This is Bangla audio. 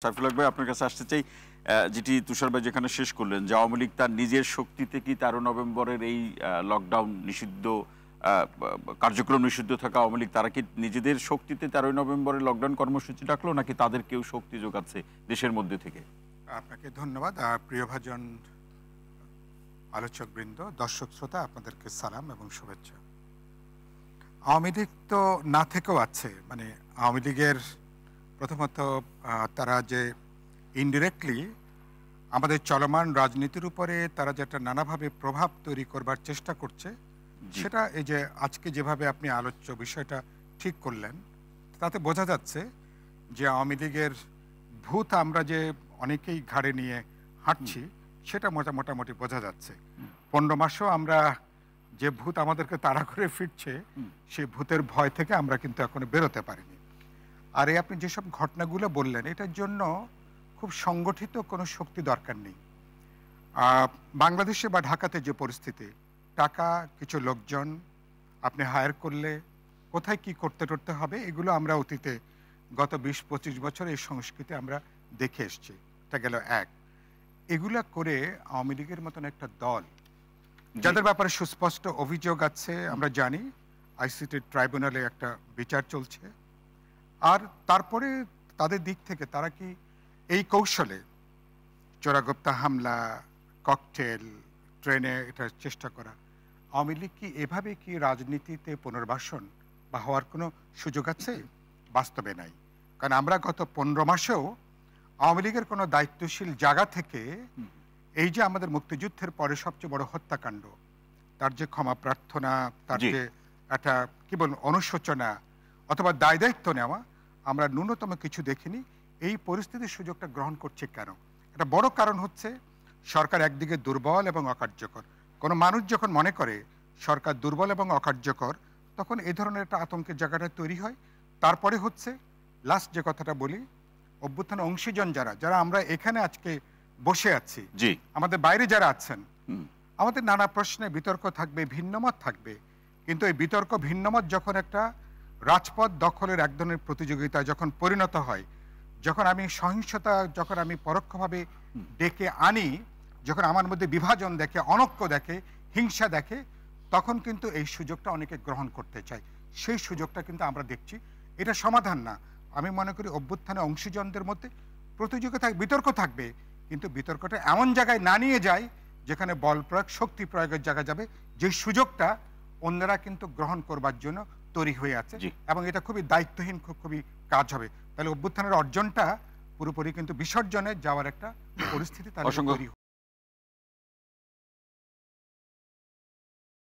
সাইফুল হক ভাই, আপনার কাছে আসতে চাই। যেটি তুষার ভাই যেখানে শেষ করলেন যে আওয়ামী লীগ তার নিজের শক্তিতে কি 13 নভেম্বরের এই লকডাউন নিষিদ্ধ কার্যক্রম নিষিদ্ধ থাকা আওয়ামী লীগ তারা কি নিজেদের শক্তিতে 13 নভেম্বরের লকডাউন কর্মসূচি ডাকলো, নাকি তাদের কেউ শক্তি যোগাচ্ছে দেশের মধ্যে থেকে? আপনাকে ধন্যবাদ। প্রিয়ভাজন আলোচকবৃন্দ, দর্শক শ্রোতা, আপনাদেরকে সালাম এবং শুভেচ্ছা। আওয়ামী লীগ তো না থেকেও আছে, মানে আওয়ামী লীগের প্রথমত তারা যে ইনডিরেক্টলি আমাদের চলমান রাজনীতির উপরে তারা যেটা নানাভাবে প্রভাব তৈরি করবার চেষ্টা করছে, সেটা এই যে আজকে যেভাবে আপনি আলোচ্য বিষয়টা ঠিক করলেন, তাতে বোঝা যাচ্ছে যে আওয়ামী লীগের ভূত আমরা যে অনেকেই ঘাড়ে নিয়ে হাঁটছি সেটা মোটামুটি বোঝা যাচ্ছে। 15 মাসও আমরা যে ভূত আমাদেরকে তাড়া করে ফিরছে, সেই ভূতের ভয় থেকে আমরা কিন্তু এখনো বেরোতে পারিনি। আর এই আপনি যেসব ঘটনাগুলো বললেন, এটার জন্য খুব সংগঠিত কোনো শক্তি দরকার নেই। বাংলাদেশে বা ঢাকাতে যে পরিস্থিতি, টাকা কিছু লোকজন আপনি হায়ার করলে কোথায় কি করতে হবে, এগুলো আমরা অতীতে গত 20-25 বছর এই সংস্কৃতি আমরা দেখে এসছি। এটা গেল এক। এগুলা করে আওয়ামী লীগের মতন একটা দল, যাদের ব্যাপারে সুস্পষ্ট অভিযোগ আছে, আমরা জানি আইসিটি ট্রাইব্যুনালে একটা বিচার চলছে, আর তারপরে তাদের দিক থেকে তারা কি এই কৌশলে চোরাগোপ্তা হামলা, ককটেল, ট্রেনে এটার চেষ্টা করা, আওয়ামী লীগ কি এভাবে কি রাজনীতিতে পুনর্বাসন বা হওয়ার কোনো সুযোগ আছে? বাস্তবে নাই। কারণ আমরা গত 15 মাসেও আওয়ামী লীগের কোনো দায়িত্বশীল জায়গা থেকে এই যে আমাদের মুক্তিযুদ্ধের পরে সবচেয়ে বড় হত্যাকাণ্ড, তার যে ক্ষমা প্রার্থনা, তার যে একটা কি বলুন অনুশোচনা অথবা দায়িত্ব নেওয়া, আমরা ন্যূনতম কিছু দেখিনি। এই পরিস্থিতির সুযোগটা গ্রহণ করছে কেন? একটা বড় কারণ হচ্ছে সরকার একদিকে দুর্বল এবং অকার্যকর। কোনো মানুষ যখন মনে করে সরকার দুর্বল এবং অকার্যকর, তখন এই ধরনের একটা আতঙ্কের জায়গাটা তৈরি হয়। তারপরে হচ্ছে লাস্ট যে কথাটা বলি, অভ্যুত্থান অংশীজন যারা আমরা এখানে আজকে বসে আছি, আমাদের বাইরে যারা আছেন, আমাদের নানা প্রশ্নে বিতর্ক থাকবে, ভিন্নমত থাকবে, কিন্তু এই বিতর্ক ভিন্নমত যখন একটা রাজপথ দখলের এক ধরনের প্রতিযোগিতা যখন পরিণত হয়, যখন আমি সহিংসতা যখন আমি পরোক্ষভাবে ডেকে আনি, যখন আমার মধ্যে বিভাজন দেখে, অনৈক্য দেখে, হিংসা দেখে, তখন কিন্তু এই সুযোগটা অনেকে গ্রহণ করতে চায়। সেই সুযোগটা কিন্তু আমরা দেখছি। এটা সমাধান না। আমি মনে করি অভ্যুত্থানে অংশীজনদের মধ্যে প্রতিযোগিতা, বিতর্ক থাকবে, কিন্তু বিতর্কটা এমন জায়গায় না নিয়ে যায় যেখানে বল প্রয়োগ, শক্তি প্রয়োগের জায়গা যাবে, যে সুযোগটা অন্যরা কিন্তু গ্রহণ করবার জন্য তৈরি হয়ে আছে, এবং এটা খুবই দায়িত্বহীন, খুবই কাজ হবে। তাহলে অভ্যুত্থানের অর্জনটা পুরোপুরি কিন্তু বিসর্জনে যাওয়ার একটা পরিস্থিতি তাহলে তৈরি